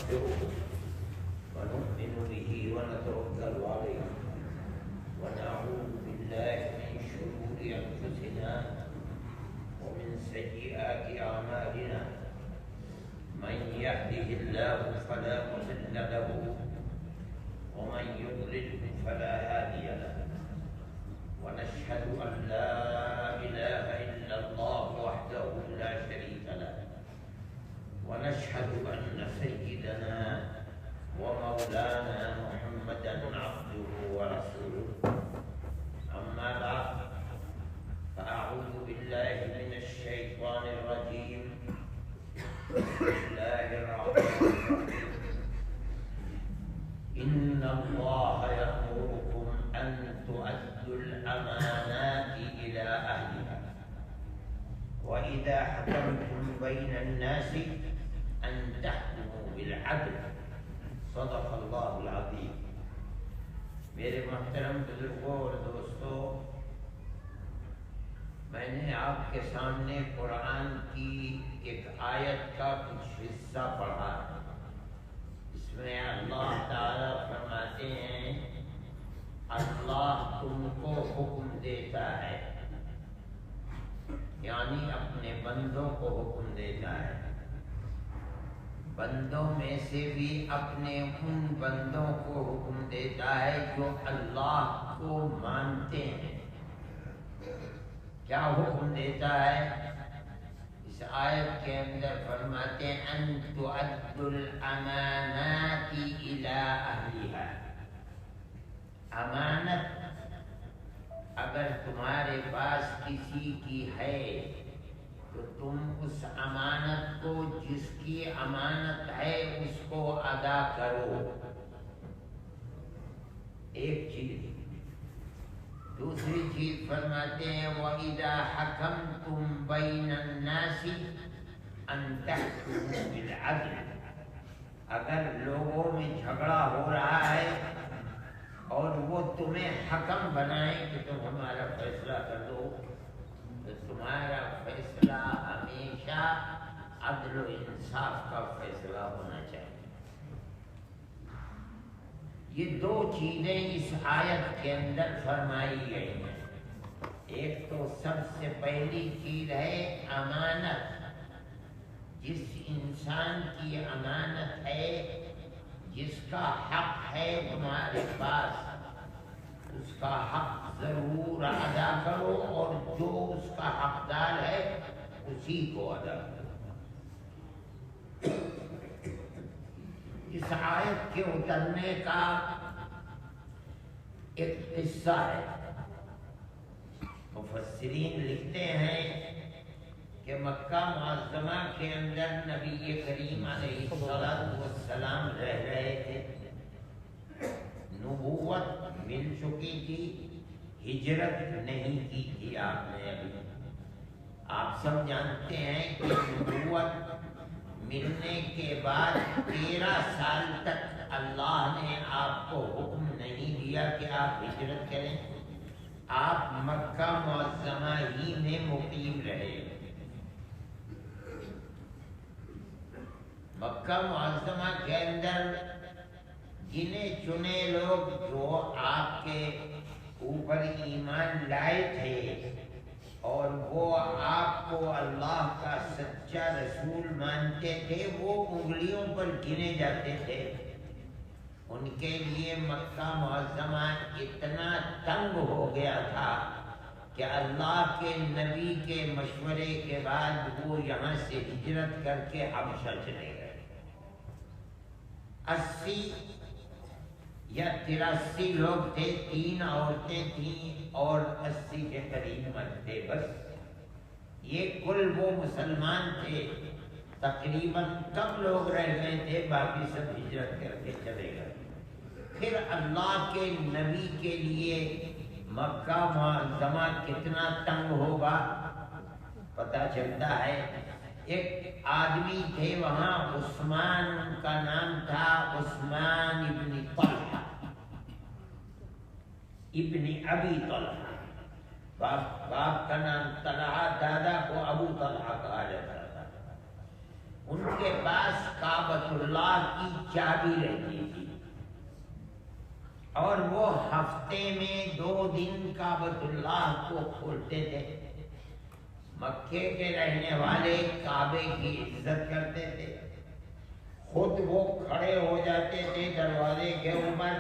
ونستغفره ونؤمن به ونتوكل عليه ونعوذ بالله من شرور أنفسنا ومن سيئات أعمالنا من يهده الله فلا مضل له ومن يضلل فلا هادي له ونشهد أن لا إله إلا الله وحده لا شريك له ونشهد أن سيدنا ومولانا محمدا عبده ورسوله أما بعد فأعوذ بالله من الشيطان الرجيم بسم الله الرحمن الرحيم إن الله يأمركم أن تؤدوا الأمانات إلى أهلها وإذا حكمتم بين الناس أن تحكموا بالعدل صدق اللہ العظیم۔ میرے محترم بزرگوں اور دوستوں، میں نے آپ کے سامنے قرآن کی ایک آیت کا کچھ حصہ پڑھا۔ اس میں اللہ تعالیٰ فرماتے ہیں اللہ تم کو حکم دیتا ہے، یعنی اپنے بندوں کو حکم دیتا ہے، بندوں میں سے بھی اپنے ان بندوں کو حکم دیتا ہے جو اللہ کو مانتے ہیں۔ کیا حکم دیتا ہے؟ اس آیت کے اندر فرماتے ہیں ان تؤدوا الامانات الی اہلھا۔ امانت اگر تمہارے پاس کسی کی ہے تو تم اس امانت کو، جس کی امانت ہے، اس کو ادا کرو، ایک چیز۔ دوسری چیز فرماتے ہیں وَإِذَا حَكَمْتُمْ بَيْنَ النَّاسِ أَن تَحْكُمُوا بِالْعَدْلِ۔ اگر لوگوں میں جھگڑا ہو رہا ہے اور وہ تمہیں حکم بنائیں کہ تم ہمارا فیصلہ کر دو، تو تمہارا فیصلہ ہمیشہ عدل و انصاف کا فیصلہ ہونا چاہیے۔ یہ دو چیزیں اس آیت کے اندر فرمائی گئی ہیں۔ ایک تو سب سے پہلی چیز ہے امانت۔ جس انسان کی امانت ہے، جس کا حق ہے تمہارے پاس، اس کا حق ضرور ادا کرو، اور جو اس کا حقدار ہے اسی کو ادا کرو۔ اس آیت کے اترنے کا ایک قصہ ہے۔ مفسرین لکھتے ہیں کہ مکہ معظمہ کے اندر نبی کریم علیہ السلام رہ رہے تھے، نبوت مل چکی تھی، ہجرت نہیں کی تھی آپ نے ابھی۔ آپ سب جانتے ہیں کہ نبوت ملنے کے بعد 13 سال تک اللہ نے آپ کو حکم نہیں دیا کہ آپ ہجرت کریں، آپ مکہ معظمہ ہی میں مقیم رہے۔ مکہ معظمہ کے اندر گنے چنے لوگ جو آپ کے اوپر ایمان لائے تھے اور وہ آپ کو اللہ کا سچا رسول مانتے تھے، وہ انگلیوں پر گنے جاتے تھے۔ ان کے لیے مکہ معظمہ اتنا تنگ ہو گیا تھا کہ اللہ کے نبی کے مشورے کے بعد وہ یہاں سے ہجرت کر کے حبشہ چلے گئے۔ 80 یا 83 لوگ تھے، 3 عورتیں تھیں اور 80 کے قریب مرد تھے، بس یہ کل وہ مسلمان تھے۔ تقریباً کم لوگ رہ گئے تھے، باقی سب ہجرت کر کے چلے گئے۔ پھر اللہ کے نبی کے لیے مکہ معظمہ کتنا تنگ ہوگا پتہ چلتا ہے۔ ایک آدمی تھے وہاں، عثمان ان کا نام تھا، عثمان ابن طلحہ ابن ابی طلحہ۔ باپ کا نام طلحہ، دادا کو ابو طلحہ کہا جاتا تھا۔ ان کے پاس کعبۃ اللہ کی چابی رہتی تھی اور وہ ہفتے میں 2 دن کعبۃ اللہ کو کھولتے تھے۔ مکے کے رہنے والے کعبے کی عزت کرتے تھے، خود وہ کھڑے ہو جاتے تھے دروازے کے اوپر،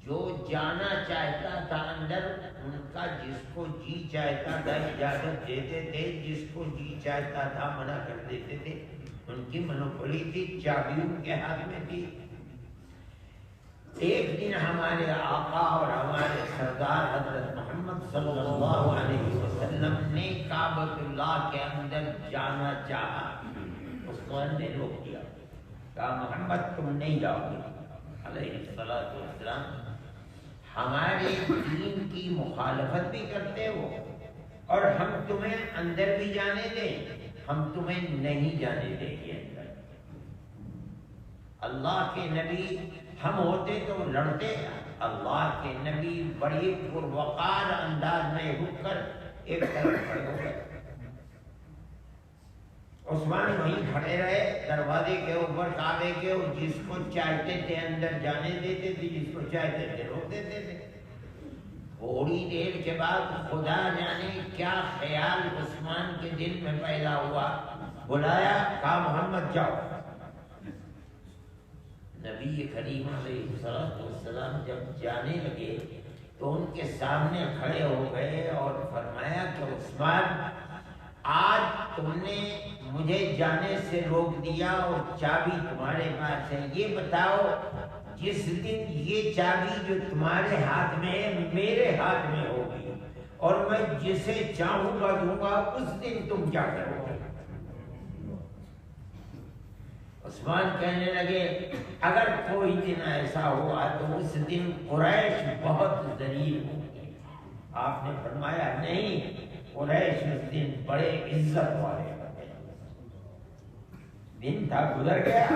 جو جانا چاہتا تھا اندر ان کا جس کو جی چاہتا تھا اجازت دیتے تھے، جس کو جی چاہتا تھا منع کر دیتے تھے۔ ان کی منوپلی تھی، چابی ان کے ہاتھ میں تھی۔ ایک دن ہمارے آقا اور ہمارے سردار حضرت محمد صلی اللہ علیہ وسلم نے کعبۃ اللہ کے اندر جانا چاہا، عثمان نے روک دیا، کہا محمد تم نہیں جاؤ گے علیہ السلام، ہمارے دین کی مخالفت بھی کرتے ہو اور ہم تمہیں اندر بھی جانے دیں، ہم تمہیں نہیں جانے دیں گے اندر۔ اللہ کے نبی ہم ہوتے تو لڑتے، اللہ کے نبی بڑی پروقار انداز میں رک کر ایک طرف کھڑے ہو گئے۔ عثمان وہیں کھڑے رہے دروازے کے اوپر کعبے کے، اور جس کو چاہتے تھے اندر جانے دیتے تھے، جس کو چاہتے تھے روک دیتے تھے۔ تھوڑی دیر کے بعد خدا جانے کیا خیال عثمان کے دل میں پیدا ہوا، بلایا، کہا محمد جاؤ۔ نبی کریم علیہ السلام جب جانے لگے تو ان کے سامنے کھڑے ہو گئے اور فرمایا کہ عثمان، آج تم نے مجھے جانے سے روک دیا اور چابی تمہارے پاس ہے، یہ بتاؤ جس دن یہ چابی جو تمہارے ہاتھ میں ہے میرے ہاتھ میں ہوگی اور میں جسے چاہوں گا دوں گا، اس دن تم کیا کرو گے؟ عثمان کہنے لگے اگر کوئی دن ایسا ہوا تو اس دن قریش بہت ذلیل ہوگی۔ آپ نے فرمایا نہیں، قریش اس دن بڑے عزت والے ہوتے ہیں۔ دن تھا گزر گیا،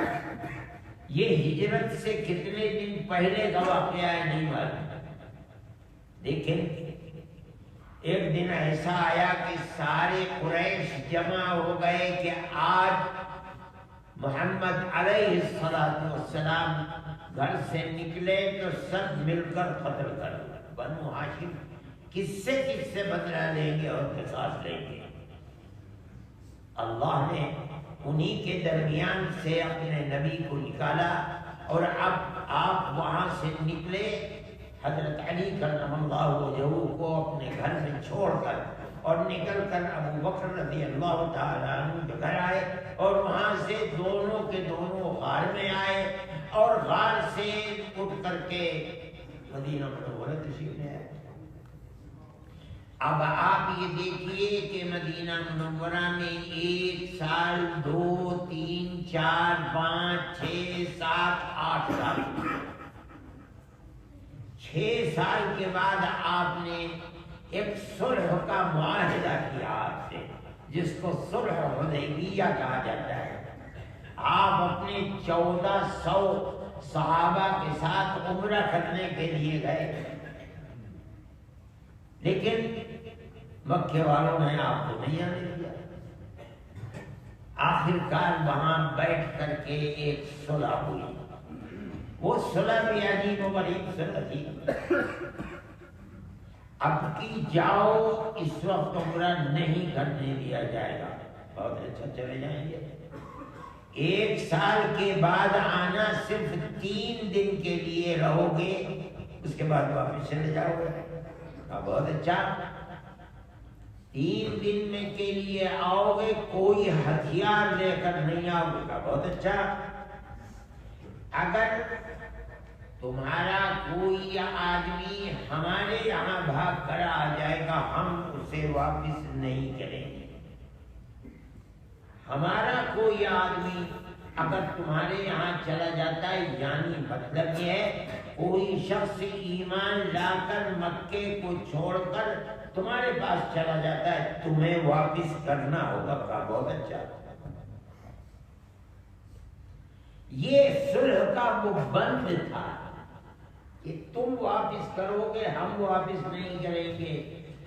یہ ہجرت سے کتنے دن پہلے کا واقعہ ہے نہیں معلوم، لیکن ایک دن ایسا آیا کہ سارے قریش جمع ہو گئے کہ آج محمد علیہ السلام گھر سے نکلے تو سب مل کر قتل کر دیں، بنو ہاشم کس سے بدلہ لیں گے اور قصاص لیں گے۔ اللہ نے انہی کے درمیان سے اپنے نبی کو نکالا اور اب آپ وہاں سے نکلے حضرت علی کرم اللہ وجہہ کو اپنے گھر میں چھوڑ کر، اور نکل کر ابو بکر رضی اللہ تعالیٰ عنہ کے گھر آئے اور وہاں سے دونوں کے دونوں غار میں آئے اور غار سے اٹھ کر کے مدینہ منورہ تشریف لے آئے۔ اب آپ یہ دیکھیے کہ مدینہ منورہ میں 1 سال 2 3 4 5 6 7 8 سال، 6 سال کے بعد آپ نے ایک صلح کا معاہدہ کیا آپ سے، جس کو صلح حدیبیہ کہا جاتا ہے۔ آپ اپنے 1400 صحابہ کے ساتھ عمرہ کرنے کے لیے گئے، لیکن مکے والوں نے آپ کو نہیں آنے دیا۔ آخر کار وہاں بیٹھ کر کے ایک صلح ہوئی، وہ صلح بھی عجیب و غریب صلح تھی۔ اب کی جاؤ اس وقت عمرہ نہیں کرنے دیا جائے گا، بہت اچھا چلے جائیں گے، 1 سال کے بعد آنا، صرف 3 دن کے لیے رہو گے، اس کے بعد واپس چلے جاؤ گے۔ بہت اچھا، 3 دن میں کے لیے آؤ گے، کوئی ہتھیار لے کر نہیں آؤ گے، بہت اچھا، اگر تمہارا کوئی آدمی ہمارے یہاں بھاگ کر آ جائے گا ہم اسے واپس نہیں کریں گے۔ ہمارا کوئی آدمی اگر تمہارے یہاں چلا جاتا ہے، یعنی مطلب یہ ہے کوئی شخص ایمان لا کر مکے کو چھوڑ کر تمہارے پاس چلا جاتا ہے، تمہیں واپس کرنا ہوگا۔ بہت اچھا، یہ صلح کا وہ بند تھا کہ تم واپس کرو گے، ہم واپس نہیں کریں گے۔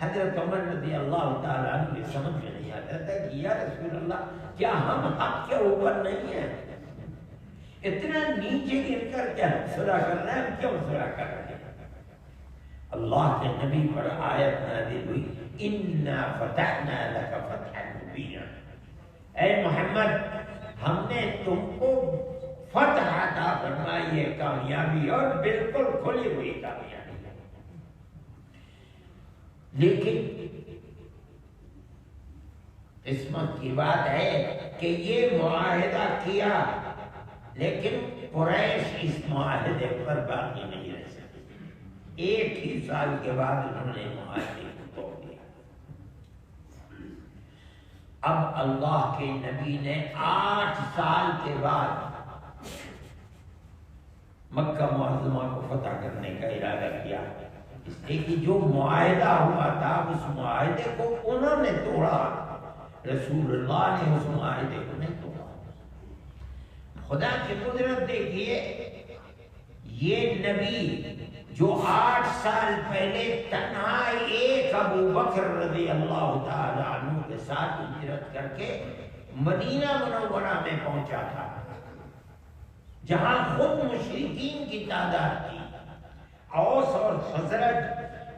حضرت عمر رضی اللہ تعالیٰ عنہ کی سمجھ میں نہیں آتا تھا کہ یا رسول اللہ کیا ہم حق کے اوپر نہیں ہیں؟ اتنا نیچے گر کر کیا صلح کر رہے ہیں؟ ہم کیوں صلح کر رہے ہیں؟ اللہ کے نبی پر آیت نازل ہوئی اِنَّا فَتَحْنَا لَكَ فَتْحًا مُبِينًا، اے محمد ہم نے تم کو فتح عطا فرمائی ہے، کامیابی، اور بالکل کھلی ہوئی کامیابی۔ لیکن قسمت کی بات ہے کہ یہ معاہدہ کیا، لیکن قریش اس معاہدے پر باقی نہیں رہ سکے۔ ایک ہی سال کے بعد انہوں نے معاہدے کو توڑ دیا۔ اب اللہ کے نبی نے 8 سال کے بعد مکہ معظمہ کو فتح کرنے کا ارادہ کیا، اس لیے کہ جو معاہدہ ہوا تھا اس معاہدے کو انہوں نے توڑا، رسول اللہ نے اس معاہدے کو نہیں توڑا۔ خدا کی قدرت دیکھیے، یہ نبی جو 8 سال پہلے تنہا ایک ابو بکر رضی اللہ تعالی عنہ کے ساتھ ہجرت کر کے مدینہ منورہ میں پہنچا تھا، جہاں خود مشرکین کی تعداد تھی، اوس اور خزرج،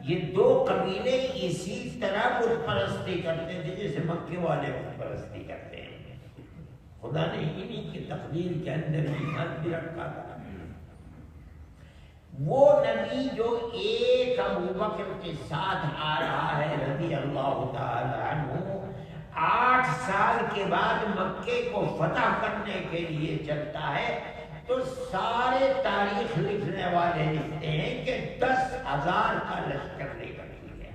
یہ 2 قبیلے اسی طرح بت پرستی کرتے تھے جیسے مکے والے بت پرستی کرتے ہیں۔ خدا نے انہی کی تقدیر کے اندر ایمان بھی رکھا تھا۔ وہ نبی جو ایک ابو بکر کے ساتھ آ رہا ہے رضی اللہ تعالی عنہ، 8 سال کے بعد مکے کو فتح کرنے کے لیے چلتا ہے، تو سارے تاریخ لکھنے والے لکھتے ہیں کہ 10,000 کا لشکر لے کر گیا۔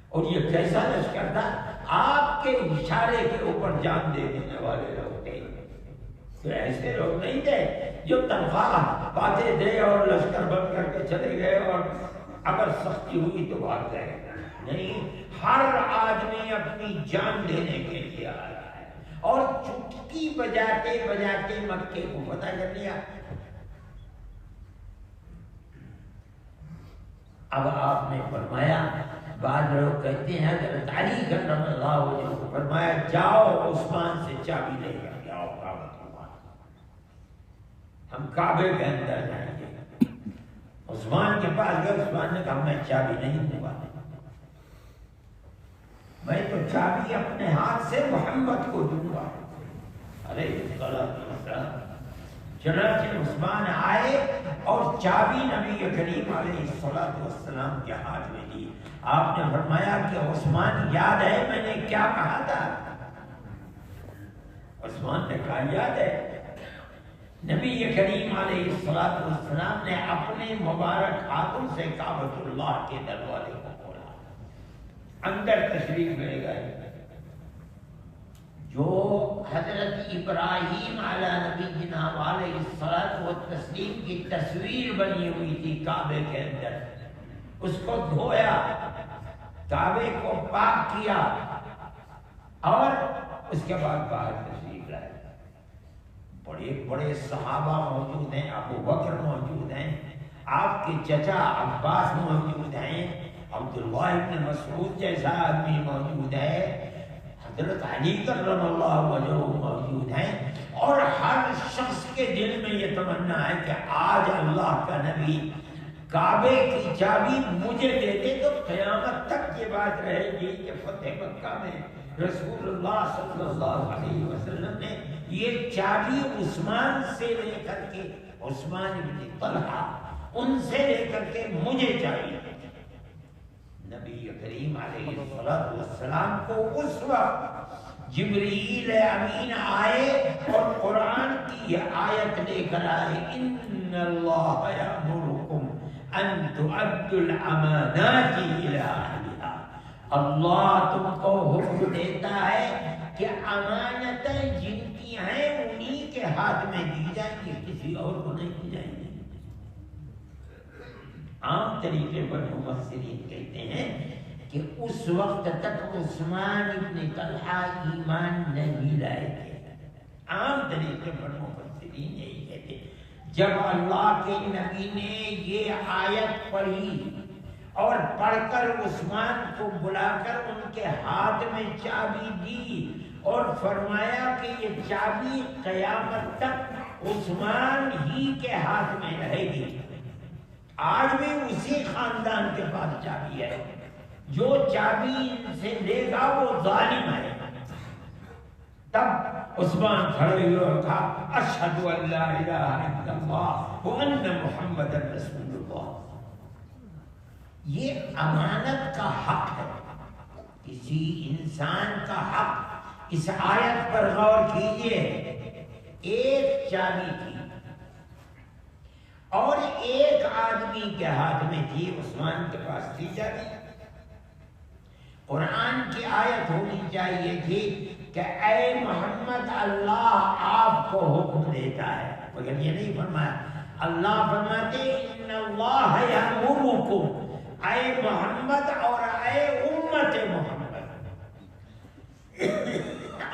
اور یہ کیسا لشکر تھا؟ آپ کے اشارے کے اوپر جان دے دینے والے لوگ تھے۔ تو ایسے لوگ نہیں تھے جو تنخواہ پاتے تھے اور لشکر بند کر کے چلے گئے اور اگر سختی ہوئی تو بھاگ گئے۔ نہیں، ہر آدمی اپنی جان دینے کے لیے آ رہا ہے، اور چٹکی بجاتے بجاتے مکے کو فتح کر لیا۔ اب آپ نے فرمایا، بعض لوگ کہتے ہیں حضرت علی کرم اللہ وجہہ کو فرمایا جاؤ عثمان سے چابی لے کر کے آؤ کعبہ کے پاس، ہم کعبے کے اندر جائیں گے۔ عثمان کے پاس گئے، عثمان نے کہا میں چابی نہیں دوں گا، میں تو چابی اپنے ہاتھ سے محمد کو دوں گا۔ ارے چنانچہ عثمان آئے اور چابی نبی کریم علیہ الصلوۃ والسلام کے ہاتھ میں دی۔ آپ نے فرمایا کہ عثمان یاد ہے میں نے کیا کہا تھا؟ عثمان نے کہا یاد ہے۔ نبی کریم علیہ الصلوۃ والسلام نے اپنے مبارک ہاتھوں سے کعبۃ اللہ کے دروازے کو کھولا، اندر تشریف لے گئے۔ جو حضرت ابراہیم علی نبینا علیہ الصلوۃ والتسلیم کی تصویر بنی ہوئی تھی کعبے کے اندر، اس کو دھویا، کعبے کو پاک کیا، اور اس کے بعد باہر تشریف لائے۔ بڑے بڑے صحابہ موجود ہیں، ابو بکر موجود ہیں، آپ کے چچا عباس موجود ہیں، عبداللہ ابن مسعود جیسا آدمی موجود ہے، حضرت علی کرم اللہ وجہہ موجود ہیں، اور ہر شخص کے دل میں یہ تمنا ہے کہ آج اللہ کا نبی کعبے کی چابی مجھے دے دے تو قیامت تک یہ بات رہے گی کہ فتح مکہ میں رسول اللہ صلی اللہ علیہ وسلم نے یہ چابی عثمان سے لے کر کے، عثمان بن طلحہ ان سے لے کر کے مجھے چابی دی۔ نبی کریم علیہ الصلوۃ والسلام کو اس وقت جبریل امین آئے اور قرآن کی یہ آیت لے کر آئے، ان اللہ یأمرکم ان تؤدوا الامانات الی اہلہا، اللہ تم کو حکم دیتا ہے کہ امانتیں جن کی ہیں انہی کے ہاتھ میں دی جائیں گی، کسی اور کو نہیں دی جائیں گی۔ عام طریقے پر مفسرین کہتے ہیں کہ اس وقت تک عثمان ابن طلحہ ایمان نہیں لائے تھے۔ عام طریقے پر مفسرین یہی کہتے ہیں۔ جب اللہ کے نبی نے یہ آیت پڑھی اور پڑھ کر عثمان کو بلا کر ان کے ہاتھ میں چابی دی اور فرمایا کہ یہ چابی قیامت تک عثمان ہی کے ہاتھ میں رہے گی، آج بھی اسی خاندان کے پاس چابی ہے، جو چابی ان سے لے گا وہ ظالم ہے۔ تب عثمان کھڑے ہوئے اور کہا اشہد ان لا الہ الا اللہ وان محمد رسول اللہ۔ یہ امانت کا حق ہے، کسی انسان کا حق۔ اس آیت پر غور کیجئے، ایک چابی تھی اور ایک آدمی کے ہاتھ میں تھی، عثمان کے پاس تھی چابی۔ قرآن کی آیت ہونی چاہیے تھی کہ اے محمد اللہ آپ کو حکم دیتا ہے، مگر یہ نہیں فرمایا۔ اللہ فرماتے ان اللہ یامرکم، اے محمد اور اے امت محمد،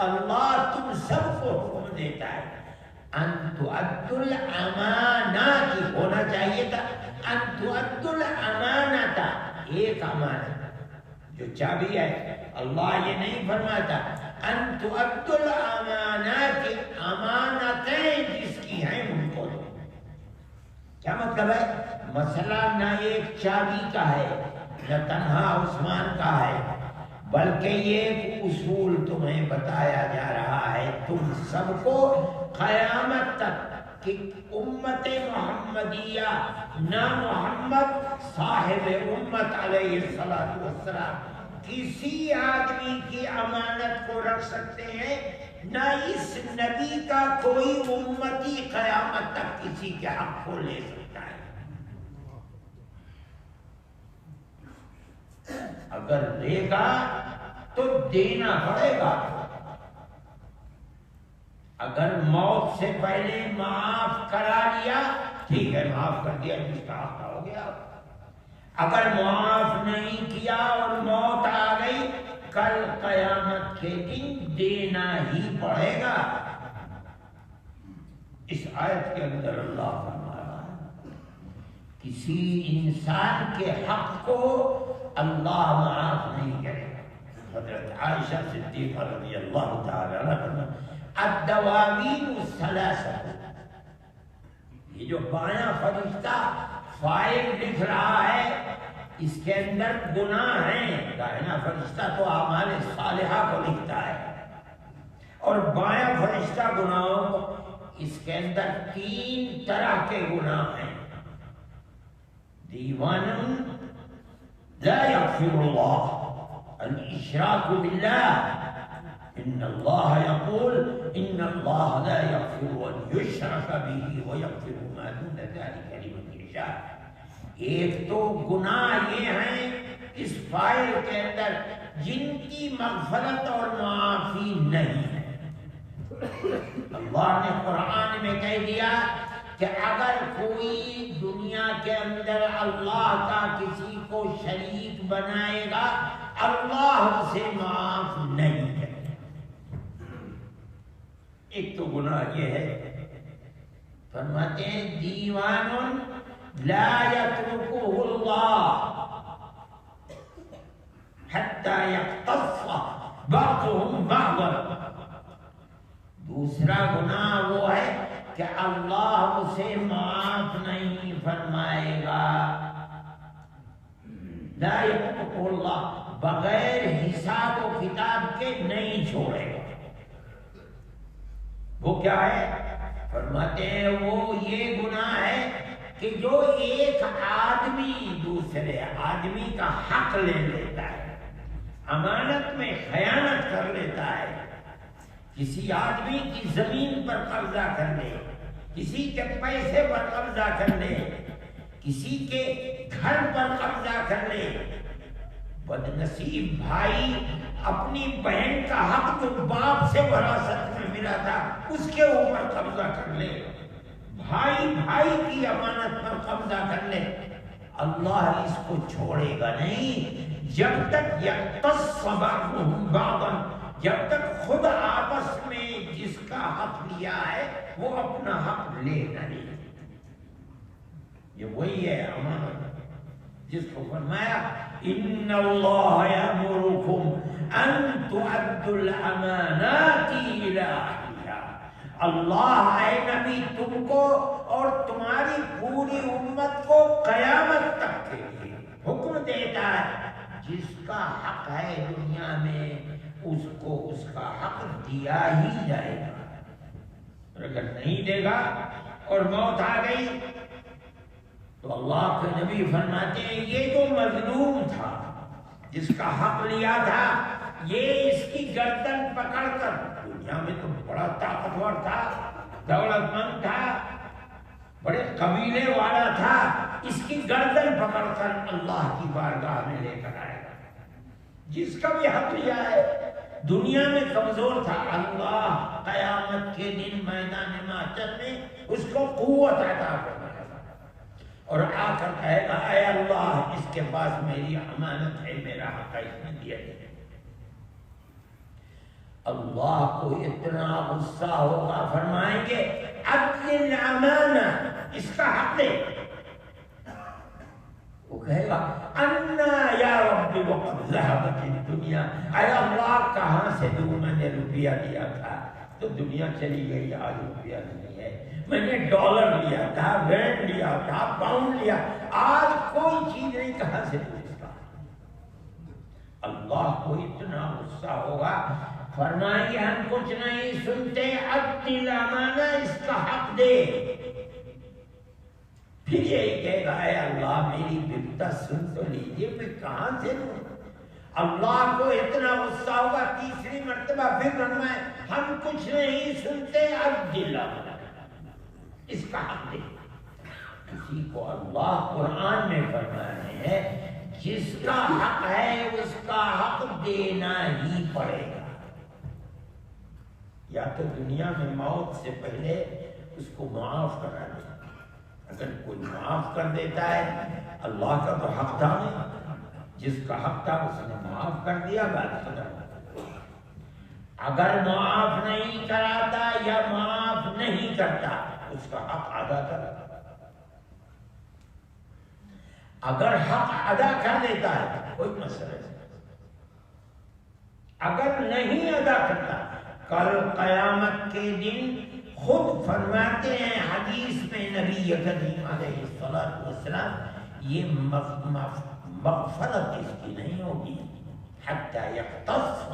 اللہ تم سب کو حکم دیتا ہے ان تؤدوا الامانات، ہونا چاہیے تھا ان تؤدوا الامانات، ایک امانت جو چابی ہے۔ اللہ یہ نہیں فرماتا ان تؤدوا الامانات، امانتیں جس کی ہیں ان کو دو۔ کیا مطلب ہے؟ مسئلہ نہ ایک چابی کا ہے نہ تنہا عثمان کا ہے، بلکہ یہ اصول تمہیں بتایا جا رہا ہے تم سب کو قیامت تک کہ امت محمدیہ نہ محمد صاحب امت علیہ السلام کسی آدمی کی امانت کو رکھ سکتے ہیں، نہ اس نبی کا کوئی امتی قیامت تک کسی کے حق کو لے سکتا ہے۔ اگر لے گا تو دینا پڑے گا، اگر موت سے پہلے معاف کرا لیا ٹھیک ہے، معاف کر دیا، جس کا حق ہو گیا۔ اگر معاف نہیں کیا اور موت آ گئی، کل قیامت کے دن دینا ہی پڑے گا۔ اس آیت کے اندر اللہ فرما رہا ہے کسی انسان کے حق کو اللہ معاف نہیں کرے گا۔ حضرت عائشہ صدیقہ رضی اللہ تعالی عنہا الدواوین الثلاثہ، یہ جو بایاں فرشتہ فائل لکھ رہا ہے اس کے اندر گناہ ہیں، دائنا فرشتہ تو اعمال صالحہ کو لکھتا ہے اور بایاں فرشتہ گناہوں کو۔ اس کے اندر 3 طرح کے گناہ ہیں۔ دیوان لا یغفر اللہ، الاشراک باللہ، ان اللہ یقول ان اللہ لا یغفر ان یشرک به ویغفر ما دون ذلک لمن یشاء۔ ایک تو گناہ یہ ہیں اس فائل کے اندر جن کی مغفرت اور معافی نہیں ہے۔ اللہ نے قرآن میں کہہ دیا کہ اگر کوئی دنیا کے اندر اللہ کا کسی کو شریک بنائے گا اللہ اسے معاف نہیں کرے۔ ایک تو گناہ یہ ہے، فرماتے ہیں دیوان لا یترکہ اللہ حتی یقتص بعضهم بعضا۔ دوسرا گناہ وہ ہے کہ اللہ اسے معاف نہیں فرمائے گا، لا یترکہ اللہ، بغیر حساب و کتاب کے نہیں چھوڑے گا۔ وہ کیا ہے؟ فرماتے ہیں وہ یہ گناہ ہے کہ جو ایک آدمی دوسرے آدمی کا حق لے لیتا ہے، امانت میں خیانت کر لیتا ہے، کسی آدمی کی زمین پر قبضہ کر لے، کسی کے پیسے پر قبضہ کر لے، کسی کے گھر پر قبضہ کر لے۔ بدنصیب بھائی اپنی بہن کا حق جو باپ سے وراثت میں ملا تھا اس کے اوپر قبضہ کر لے، بھائی بھائی کی امانت پر قبضہ کر لے، اللہ اس کو چھوڑے گا نہیں جب تک یقتص بعضهم بعضا، جب تک خود آپس میں جس کا حق لیا ہے وہ اپنا حق لے نہ لے۔ یہ وہی ہے امانت جس کو فرمایا ان اللہ یامرکم ان تؤدوا الامانات الی اہلہا۔ اللہ اے نبی تم کو اور تمہاری پوری امت کو قیامت تک کے لیے حکم دیتا ہے جس کا حق ہے دنیا میں اس کو اس کا حق دیا ہی جائے گا، اور اگر نہیں دے گا اور موت آ گئی تو اللہ کے نبی فرماتے ہیں یہ جو مظلوم تھا جس کا حق لیا تھا یہ اس کی گردن پکڑ کر، دنیا میں تو بڑا طاقتور تھا، دولت مند تھا، بڑے قبیلے والا تھا، اس کی گردن پکڑ کر اللہ کی بارگاہ میں لے کر آئے گا۔ جس کا بھی حق لیا ہے دنیا میں کمزور تھا، اللہ قیامت کے دن میدان محشر میں اس کو قوت عطا فرمائے گا اور آ کر کہے گا اے اللہ اس کے پاس میری امانت ہے، میرا حق ہے، اس نے دیا ہے۔ اللہ کو اتنا غصہ ہوگا، فرمائیں گے عدل الامانہ، اس کا حق دے۔ وہ کہے گا انا یا رب وقد ذهبت الدنیا، اے اللہ کہاں سے دوں، میں نے روپیہ دیا تھا تو دنیا چلی گئی، آج روپیہ نہیں ہے، میں نے ڈالر لیا تھا، رینڈ لیا تھا، پاؤنڈ لیا، آج کوئی چیز نہیں، کہاں سے دوں اس کا۔ اللہ کو اتنا غصہ ہوگا، فرمائیں گے ہم کچھ نہیں سنتے، عدل الامانہ، اس کا حق دے۔ پھر یہی کہے گا اے اللہ میری بپتا سن تو لیجیے، میں کہاں سے لوں۔ اللہ کو اتنا غصہ ہوگا، تیسری مرتبہ پھر فرمائے ہم کچھ نہیں سنتے، عدل الامانہ، اس کا حق دے۔ کسی کو اللہ قرآن میں فرما رہے ہیں جس کا حق ہے اس کا حق دینا ہی پڑے گا، یا تو دنیا میں موت سے پہلے اس کو معاف کرا دے۔ اگر کوئی معاف کر دیتا ہے، اللہ کا تو حق تھا نہیں، جس کا حق تھا اس نے معاف کر دیا، بات ختم۔ اگر معاف نہیں کراتا یا معاف نہیں کرتا اس کا حق ادا کرتا۔ اگر حق ادا کر دیتا ہے کوئی مسئلہ نہیں، اگر نہیں ادا کرتا کل قیامت کے دن خود فرماتے ہیں حدیث میں نبی کریم علیہ السلام یہ مغفرت اس کی نہیں ہوگی حتی یقتص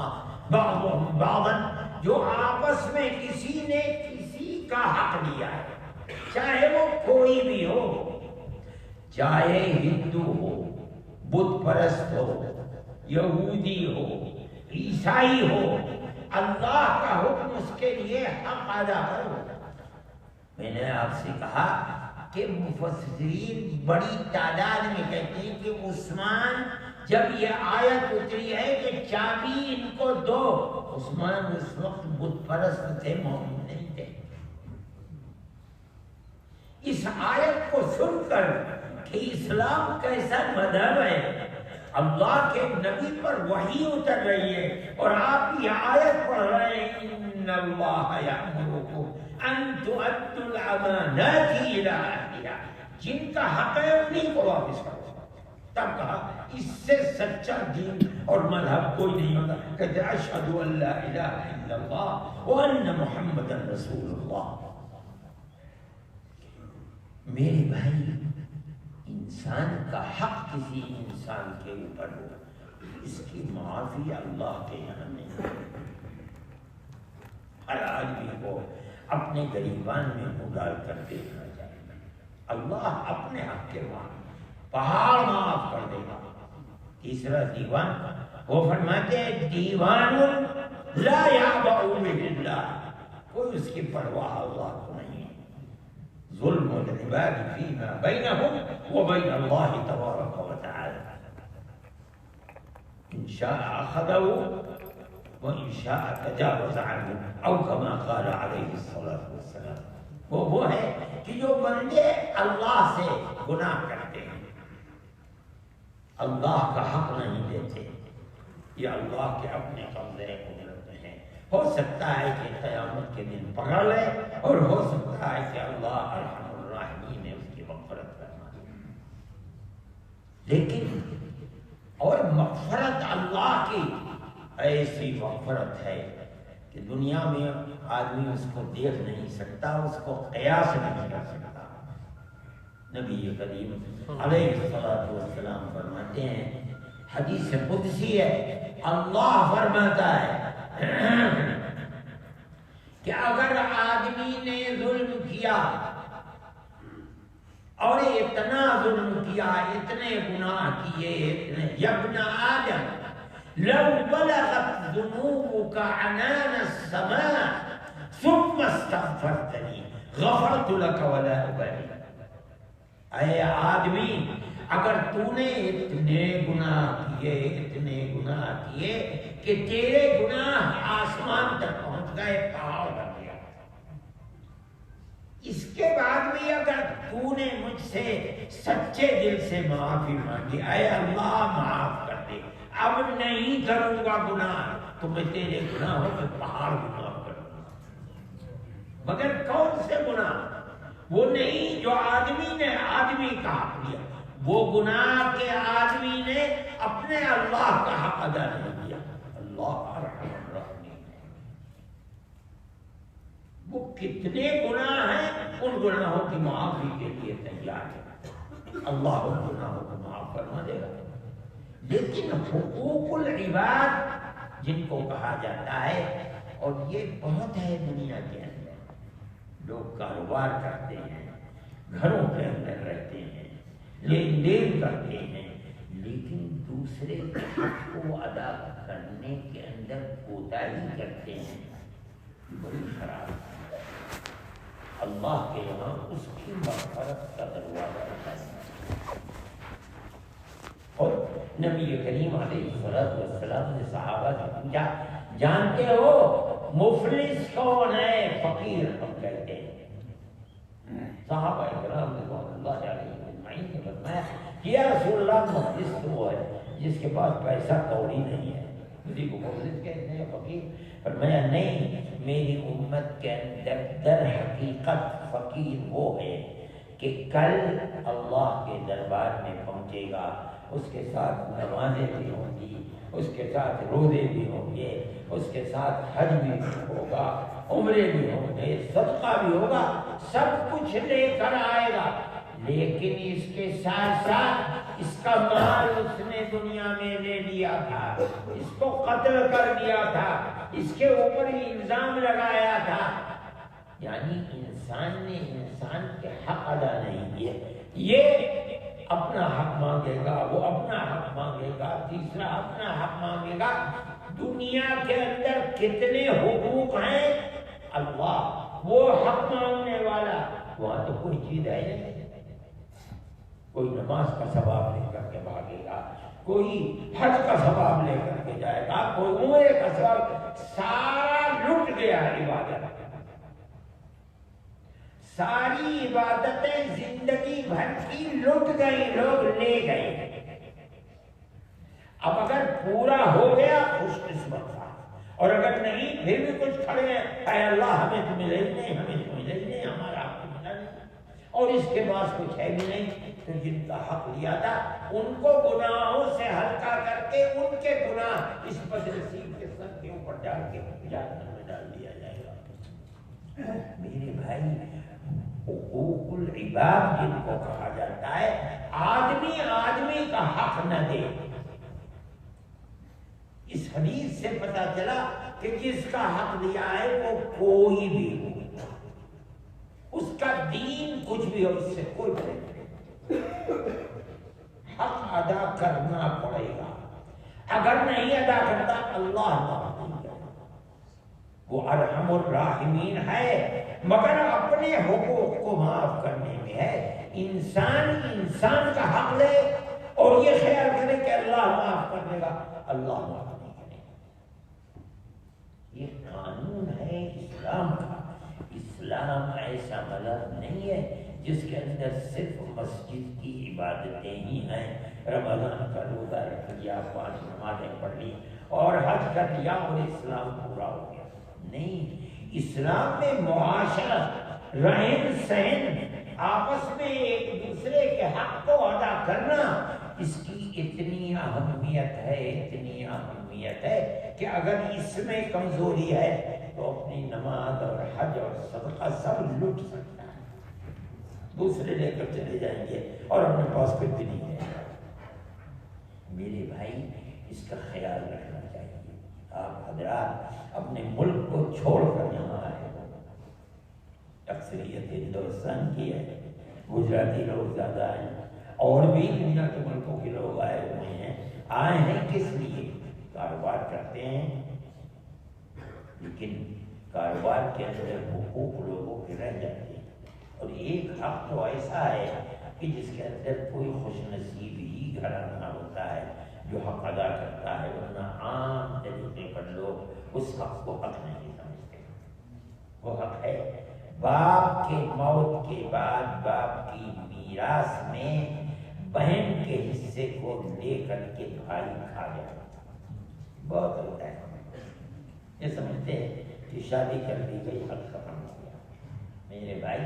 بعضهم بعضا، جو آپس میں کسی نے کسی کا حق لیا ہے، چاہے وہ کوئی بھی ہو، چاہے ہندو ہو، بت پرست ہو، یہودی ہو، عیسائی ہو، اللہ کا حکم اس کے لیے حق ادا کرو۔ میں نے آپ سے کہا کہ مفسرین بڑی تعداد میں کہتے ہیں کہ عثمان جب یہ آیت اتری ہے کہ چابی ان کو دو، عثمان اس وقت بت پرست تھے، مومن نہیں تھے۔ اس آیت کو سن کر کہ اسلام کیسا مذہب ہے، اللہ کے نبی پر وحی اتر رہی ہے اور آپ یہ آیت پڑھ رہے ہیں ان اللہ یأمرکم ان تؤدوا الامانات الی اہلہا، جن کا حق ہے انہیں کو واپس کرو۔ تب کہا اس سے سچا دین اور مذہب کوئی نہیں ہوتا، کہتے اشہد ان لا الہ الا اللہ وان محمد رسول اللہ۔ میرے بھائی، انسان کا حق کسی انسان کے اوپر ہو، اس کی معافی اللہ کے یہاں نہیں۔ ہر آدمی کو اپنے گریبان میں منہ ڈال کر دیکھنا چاہیے، اللہ اپنے حق کے بعد پہاڑ معاف کر دے گا۔ تیسرا دیوان، وہ فرماتے ہیں دیوان لا یعبأ بہ اللہ، کوئی اس کی پرواہ اللہ کو نہیں۔ ظلم العباد فيما بينهم وبين الله تبارك وتعالى، إن شاء أخذه وإن شاء تجاوز عنه، أو كما قال عليه الصلاة والسلام۔ وہ ہے کہ جو بندے اللہ سے گناہ کرتے ہیں، اللہ کا حق نہیں دیتے، یہ اللہ کے اپنے قبضے قدرت میں ہیں۔ ہو سکتا ہے کہ قیامت کے دن پکڑ لے، اور ہو سکتا ہے کہ اللہ ارحم الراحمین نے اس کی مغفرت فرما۔ مغفرت اللہ کی ایسی مغفرت ہے کہ دنیا میں آدمی اس کو دیکھ نہیں سکتا، اس کو قیاس نہیں کر سکتا۔ نبی کریم علیہ الصلوۃ والسلام فرماتے ہیں، حدیث قدسی ہے، اللہ فرماتا ہے کہ اگر آدمی نے ظلم کیا اور اتنا ظلم کیا، اتنے گناہ کیے، اتنے، یا ابن آدم لو بلغت ذنوبك عنان السماء ثم استغفرتنی غفرت لك ولا ابالی۔ اے آدمی، اگر تو نے اتنے گناہ کیے کہ تیرے گناہ آسمان تک پہنچ گئے، پہاڑ بن گیا، اس کے بعد بھی اگر تو نے مجھ سے سچے دل سے معافی مانگی، اے اللہ معاف کر دے، اب نہیں کروں گا گناہ، تو میں تیرے گناہوں میں پہاڑ بھی معاف کر دوں گا۔ مگر کون سے گناہ؟ وہ نہیں جو آدمی نے آدمی کا حق لیا، وہ گناہ کے آدمی نے اپنے اللہ کا حق ادا نہیں کیا۔ اللہ ارحم الراحمین۔ وہ کتنے گناہ ہیں، ان گناہوں کی معافی کے لیے تیار ہے، اللہ ان گناہوں کو معاف فرما دے گا۔ لیکن حقوق العباد جن کو کہا جاتا ہے، اور یہ بہت ہے دنیا کے اندر، لوگ کاروبار کرتے ہیں، گھروں کے اندر رہتے ہیں، لین دین کرتے ہیں، لیکن دوسرے کے حق کو ادا کرنے کے اندر کوتاہی کرتے ہیں، بڑی خراب ہے۔ اللہ کے یہاں اس کی مغفرت کا دروازہ ہے۔ اور نبی کریم علیہ السلام نے صحابہ سے پوچھا، جانتے ہو مفلس کون ہے؟ فقیر ہم کہتے ہیں۔ صحابہ کرام رضوان اللہ علیہم اجمعین نے فرمایا کہ یا رسول اللہ، مفلس تو وہ ہے جس کے پاس پیسہ کوڑی نہیں ہے، اسی کو مفلس کہتے ہیں، فقیر؟ فرمایا نہیں، میری امت کے اندر در حقیقت فقیر وہ ہے کہ کل اللہ کے دربار میں پہنچے گا، اس کے ساتھ نمازیں بھی ہوں گی، اس کے ساتھ روزے بھی ہوں گے، اس کے ساتھ حج بھی ہوگا، عمرے بھی ہوں گے، صدقہ بھی ہوگا، سب کچھ لے کر آئے گا، لیکن اس کے ساتھ ساتھ اس کا مال اس نے دنیا میں لے لیا تھا، اس کو قتل کر دیا تھا، اس کے اوپر الزام لگایا تھا، یعنی انسان نے انسان کے حق ادا نہیں کیے۔ یہ اپنا حق مانگے گا، وہ اپنا حق مانگے گا، تیسرا اپنا حق مانگے گا۔ دنیا کے اندر کتنے حقوق ہیں، اللہ وہ حق مانگنے والا، وہاں تو کوئی چیز ہے نہیں۔ کوئی نماز کا ثواب لے کر کے بھاگے گا، کوئی حج کا ثواب لے کر کے جائے گا، کوئی عمرے کا ثواب، سارا لٹ گیا عبادت، ساری عبادتیں زندگی بھر کی لٹ گئی، لوگ لے گئے۔ اب اگر پورا ہو گیا خوش قسمت تھا، اور اگر نہیں پھر بھی کچھ کھڑے ہیں، اے اللہ ہمیں تو ملے ہی نہیں، ہمیں تو ملے ہی نہیں، ہمارا حق تو ملا نہیں، اور اس کے پاس کچھ ہے بھی نہیں، تو جن کا حق لیا تھا ان کو گناہوں سے ہلکا کر کے ان کے گناہ اس بدنصیب کے سر کے اوپر ڈال کے جہنم میں ڈال دیا جائے گا۔ میرے بھائی، حقوق العباد جن کو کہا جاتا ہے، آدمی آدمی کا حق نہ دے۔ اس حدیث سے پتہ چلا کہ جس کا حق لیا ہے وہ کوئی بھی ہو، اس کا دین کچھ بھی ہو، اس سے کوئی فرق نہیں، حق ادا کرنا پڑے گا۔ اگر نہیں ادا کرتا اللہ معاف نہیں کرے گا، وہ ارحم الراحمین ہے، مگر اپنے حقوق کو معاف کرنے میں ہے۔ انسان کا حق لے اور یہ خیال کرے کہ اللہ معاف کر دے گا، اللہ معاف نہیں کرے گا۔ یہ قانون ہے اسلام کا۔ اسلام ایسا مذہب نہیں ہے جس کے اندر صرف مسجد کی عبادتیں ہی ہیں، رمضان کا روزہ رکھ لیا، 5 نمازیں پڑھ لی اور حج کر لیا اور اسلام پورا ہو گیا۔ نہیں، اسلام میں معاشرت، رہن سہن، آپس میں ایک دوسرے کے حق کو ادا کرنا، اس کی اتنی اہمیت ہے، اتنی اہمیت ہے کہ اگر اس میں کمزوری ہے تو اپنی نماز اور حج اور صدقہ سب لٹ سکتا ہے، دوسرے لے کر چلے جائیں گے اور اپنے پاس کچھ بھی نہیں ہے۔ میرے بھائی اس کا خیال رکھنا چاہیے۔ آپ حضرات اپنے ملک کو چھوڑ کر یہاں آئے، اکثریت ہندوستان کی ہے، گجراتی لوگ زیادہ ہیں، اور بھی دنیا کے ملکوں کے لوگ آئے ہوئے ہیں۔ آئے ہیں کس لیے؟ کاروبار کرتے ہیں، لیکن کاروبار کے اندر حقوق لوگوں کے رہ جاتے ہیں، اور ایک حق تو ایسا ہے کہ جس کے اندر کوئی خوش نصیب ہی گھرانہ ہوتا ہے جو حق ادا کرتا ہے، ورنہ عام طریقے پر لوگ اس حق کو حق نہیں سمجھتے۔ وہ حق ہے باپ کے موت کے بعد باپ کی میراث میں بہن کے حصے کو لے کر کے بھائی کھا جائے۔ بہت ہوتا ہے، یہ سمجھتے ہیں کہ شادی کر دی گئی حق ختم ہو گیا۔ میرے بھائی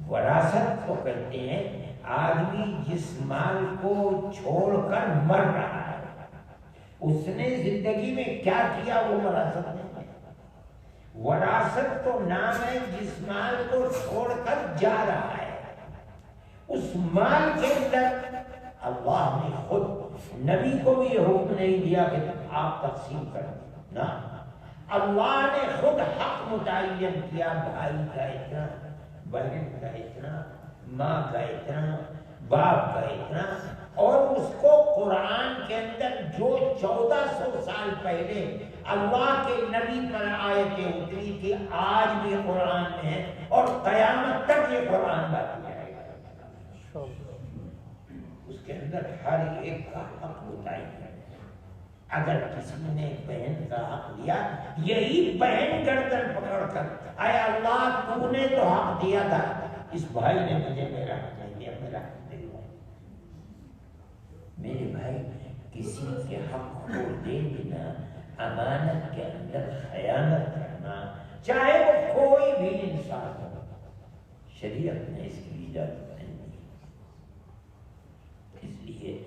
وراثت کو کہتے ہیں آدمی جس مال کو چھوڑ کر مر رہا ہے، اس نے زندگی میں کیا کیا وہ وراثت نہیں ہے۔ وراثت تو نام ہے جس مال کو چھوڑ کر جا رہا ہے، اس مال کے اندر اللہ نے خود نبی کو بھی یہ حکم نہیں دیا کہ آپ تقسیم کر دیں، نہ، اللہ نے خود حق متعین کیا، بھائی کا اتنا، بہن کا اتنا، ماں کا اتنا، باپ کا اتنا، اور اس کو قرآن کے اندر جو 1400 سال پہلے اللہ کے نبی پر آیتیں اتری تھی آج بھی قرآن میں ہے، اور قیامت تک یہ قرآن باقی رہے گا۔ اس کے اندر ہر ایک کا حق متعین ہے۔ اگر کسی نے بہن کا حق لیا، یہی بہن گردن پکڑ کر اے اللہ تو نے تو حق دیا تھا، اس بھائی نے مجھے میرا حق نہیں دیا، میرا حق دے دو۔ میرے بھائی کسی کے حق کو دے دینا، امانت کے اندر خیانت کرنا، چاہے وہ کوئی بھی انسان ہو، شریعت نے اس کی اجازت نہیں دی۔ اس لیے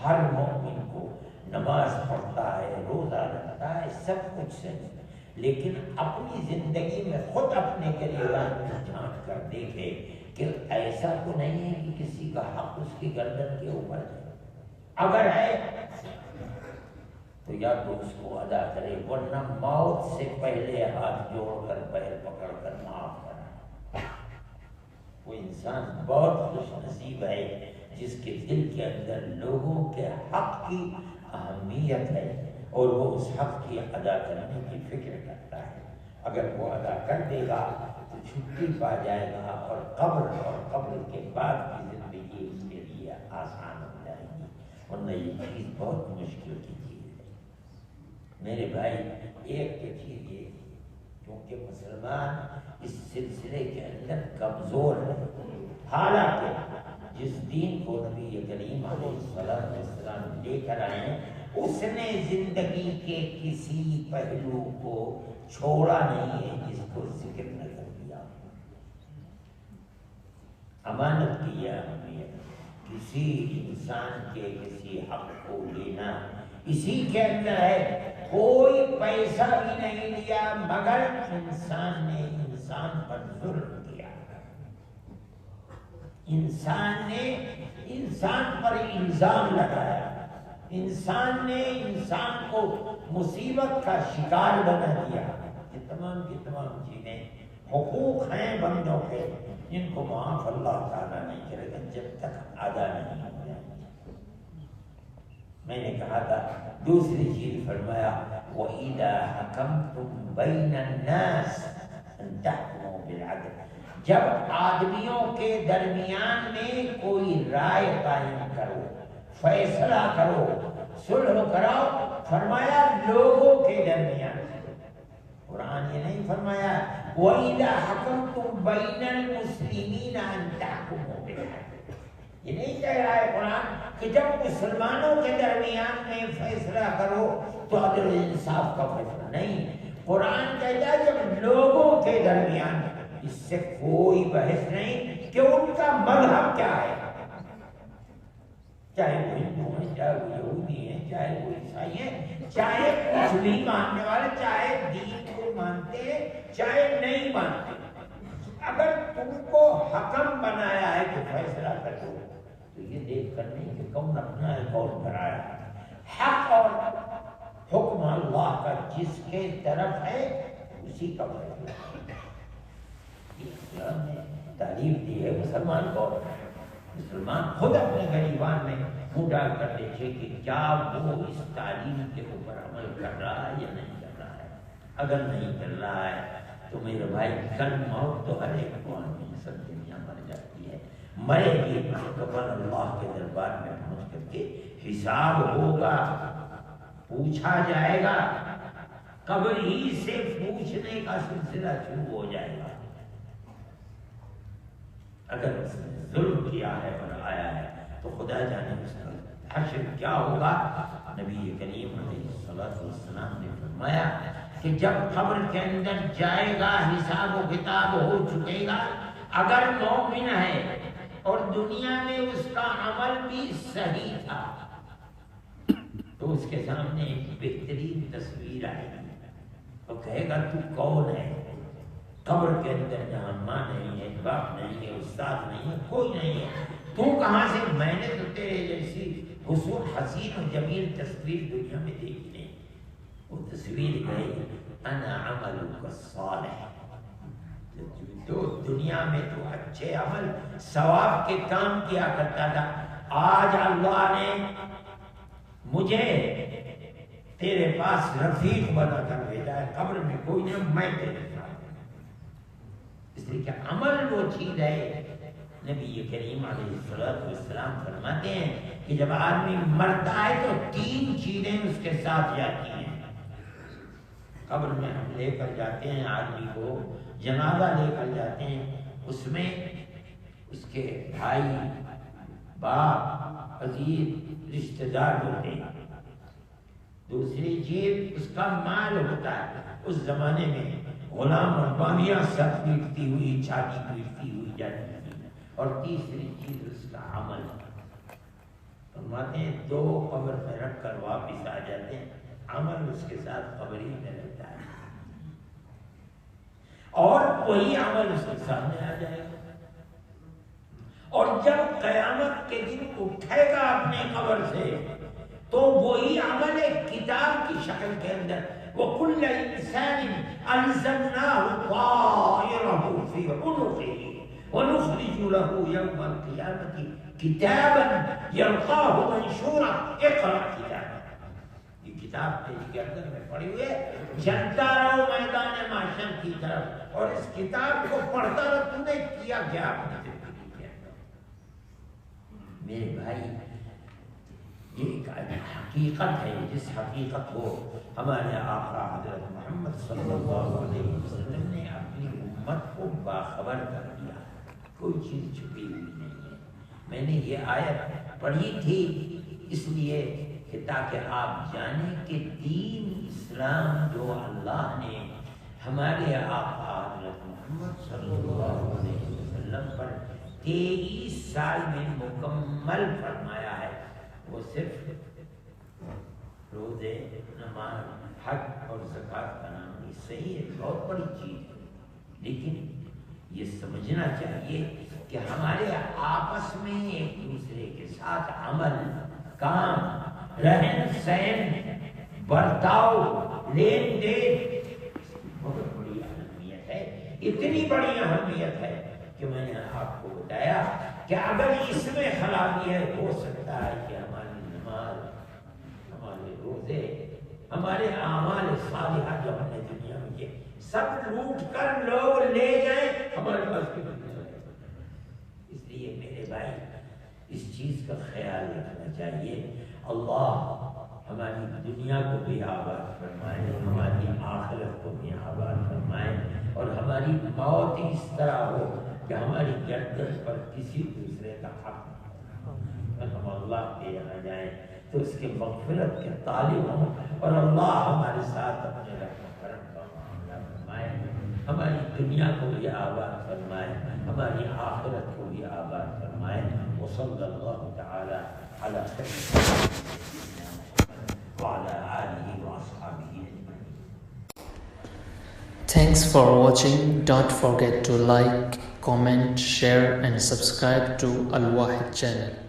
ہر مومن کو نماز پڑھتا ہے، روزہ رکھتا ہے، سب کچھ صحیح، لیکن اپنی زندگی میں خود اپنے گریبان میں جھانک کر دیکھے کہ ایسا تو نہیں ہے کہ کسی کا حق اس کی گردن کے اوپر ہے۔ اگر ہے تو یا تو اس کو ادا کرے، ورنہ موت سے پہلے ہاتھ جوڑ کر پیر پکڑ کر معاف کرے۔ وہ انسان بہت خوش نصیب ہے جس کے دل کے اندر لوگوں کے حق کی اہمیت ہے اور وہ اس حق کی ادا کرنے کی فکر کرتا ہے۔ اگر وہ ادا کر دے گا تو چھٹی پا جائے گا، اور قبر کے بعد کی زندگی اس کے لیے آسان ہو جائے گی، ورنہ یہ چیز بہت مشکل کی چیز ہے۔ میرے بھائی ایک تو چیز یہ تھی، کیونکہ مسلمان اس سلسلے کے اندر کمزور ہے، حالانکہ جس دین کو نبی کریم علیہ السلام لے کر آئے ہیں اس نے زندگی کے کسی پہلو کو چھوڑا نہیں ہے جس کو ذکر نہ کر دیا۔ امانت کی یہ اہمیت، کسی انسان کے کسی حق کو لینا اسی کے اندر ہے۔ کوئی پیسہ بھی نہیں لیا مگر انسان نے انسان پر ظلم کیا، انسان نے انسان پر الزام لگایا، انسان نے انسان کو مصیبت کا شکار بنا دیا۔ یہ تمام کی تمام چیزیں حقوق ہیں بندوں کے، جن کو معاف اللہ تعالیٰ نہیں کرے گا جب تک ادا نہیں ہو جائے۔ میں نے کہا تھا دوسری چیز فرمایا وَإِذَا حَكَمْتُمْ بَيْنَ النَّاسِ أَن تَحْكُمُوا بِالْعَدْلِ، جب آدمیوں کے درمیان میں کوئی رائے قائم کرو، فیصلہ کرو، صلح کراؤ، فرمایا لوگوں کے درمیان۔ قرآن یہ نہیں فرمایا وَإِذَا حَكَمْتُمْ بَيْنَ الْمُسْلِمِينَ أَن تَحْكُمُوا بِالْعَدْلِ، یہ نہیں کہہ رہا ہے قرآن کہ جب مسلمانوں کے درمیان میں فیصلہ کرو تو عدل و انصاف کا فیصلہ نہیں۔ قرآن کہتا ہے جب لوگوں کے درمیان، اس سے کوئی بحث نہیں کہ ان کا مذہب کیا ہے، چاہے وہ ہندو ہیں، چاہے وہ یہودی ہیں، چاہے وہ عیسائی ہیں، چاہے کچھ بھی ماننے والے، چاہے دین کو مانتے ہیں چاہے نہیں مانتے، اگر تم کو حکم بنایا ہے کہ فیصلہ کرو تو یہ دیکھ کر نہیں کہ کون اپنا ہے کون پرایا ہے، حق اور حکم اللہ کا جس کے طرف ہے اسی کا فیصلہ۔ اسلام نے تعلیم دی ہے مسلمان کو، مسلمان خود اپنے غریبان میں منہ ڈال کر دیکھے کہ کیا وہ اس تعلیم کے اوپر عمل کر رہا ہے یا نہیں کر رہا ہے۔ اگر نہیں کر رہا ہے تو میرے بھائی کل موت تو ہر ایک کو آنی ہے، سب دنیا مر جاتی ہے، مرے گی قبر اللہ کے دربار میں پہنچ کر کے حساب ہوگا، پوچھا جائے گا، قبر ہی سے پوچھنے کا سلسلہ شروع ہو جائے گا۔ اگر اس نے ظلم کیا ہے اور آیا ہے تو خدا جانے اس کا حشر کیا ہوگا۔ نبی کریم علیہ الصلوۃ والسلام نے فرمایا کہ جب قبر کے اندر جائے گا حساب و کتاب ہو چکے گا، اگر مومن ہے اور دنیا میں اس کا عمل بھی صحیح تھا تو اس کے سامنے ایک بہترین تصویر آئے گی، وہ کہے گا تو کون ہے؟ قبر کے اندر جہاں ماں نہیں ہے، باپ نہیں ہے، استاد نہیں ہے، کوئی نہیں ہے، تو کہاں سے؟ میں نے تو تیرے جیسی حسین و جمیل تصویر دنیا میں دیکھی نہیں۔ وہ تصویر گئی انا عملک الصالح، تو دنیا میں تو اچھے عمل ثواب کے کام کیا کرتا تھا، آج اللہ نے مجھے تیرے پاس رفیق بنا کر بھیجا ہے، قبر میں کوئی نہیں، میں تیرے ساتھ۔ اس لیے کہ عمل وہ چیز ہے، نبی کریم علیہ الصلوۃ والسلام فرماتے ہیں کہ جب آدمی مرتا ہے تو 3 چیزیں اس کے ساتھ جاتی ہیں۔ قبر میں ہم لے کر جاتے ہیں آدمی کو، جنازہ لے کر جاتے ہیں، اس میں اس کے بھائی، باپ، عزیز، رشتہ دار ہوتے ہیں۔ دوسری چیز اس کا مال ہوتا ہے، اس زمانے میں غلام اور بامیاں سر پیٹتی ہوئی، چھاتی پیٹتی ہوئی جاتی ہے، اور تیسری چیز اس کا عمل۔ فرماتے ہیں 2 قبر میں رکھ کر واپس آ جاتے ہیں، عمل اس کے ساتھ قبر ہی میں رہتا ہے، اور وہی عمل اس کے سامنے آ جائے گا۔ اور جب قیامت کے دن اٹھے گا اپنے قبر سے تو وہی عمل ایک کتاب کی شکل کے اندر، وَكُلَّ إِنسَانٍ أَلْزَمْنَاهُ طَائِرَهُ فِي عُنُقِهِ وَنُخْرِجُ لَهُ يَوْمَ الْقِيَامَةِ كِتَابًا يَلْقَاهُ مَنشُورًا اقرأ کتابك۔ یہ کتاب پیش کے اندر میں پڑھی ہوئے جلتا رہو میدان محشر کی طرف، اور اس کتاب کو پڑھتا رہو، تو نے کیا کیا اپنی زندگی کے اندر۔ میرے بھائی، یہ ایک حقیقت ہے، جس حقیقت کو ہمارے آقا حضرت محمد صلی اللہ علیہ وسلم نے اپنی امت کو باخبر کر دیا، کوئی چیز چھپی ہوئی نہیں ہے۔ میں نے یہ آیت پڑھی تھی اس لیے کہ تاکہ آپ جانیں کہ دین اسلام جو اللہ نے ہمارے آقا حضرت محمد صلی اللہ علیہ وسلم پر 23 سال میں مکمل فرمایا ہے، وہ صرف روزے، نماز، حج اور زکوٰۃ کا نام نہیں، صحیح ہے، بہت بڑی چیز ہے، لیکن یہ سمجھنا چاہیے کہ ہمارے آپس میں ایک دوسرے کے ساتھ عمل، کام، رہن سہن، برتاؤ، لین دین بہت بڑی اہمیت ہے، اتنی بڑی اہمیت ہے کہ میں نے آپ کو بتایا کہ اگر اس میں خرابیت ہو سکتا ہے کہ ہماری نماز، ہمارے روزے، ہمارے اعمال صالحہ جو ہم نے دنیا میں کیے سب لوٹ کر لوگ لے گئے، ہمارے پاس کی دنیا ہے۔ اس لیے میرے بھائی اس چیز کا خیال رکھنا چاہیے۔ اللہ ہماری دنیا کو بھی آباد فرمائے، ہماری آخرت کو بھی آباد فرمائے، اور ہماری موت اس طرح ہو کہ ہماری گردن پر کسی دوسرے کا حق نہ، ہم اللہ کے یہاں جائیں تو اس کے مغفرت کے طالب ہوں، اور اللہ ہمارے ساتھ اپنے رحم و کرم کا معاملہ فرمائے، ہماری دنیا کو بھی آباد فرمائے، ہماری آخرت کو بھی آباد فرمائے۔ وصلی اللہ تعالی علی سیدنا Thanks for watching. Don't forget to like, comment, share and subscribe to Al Wahid channel.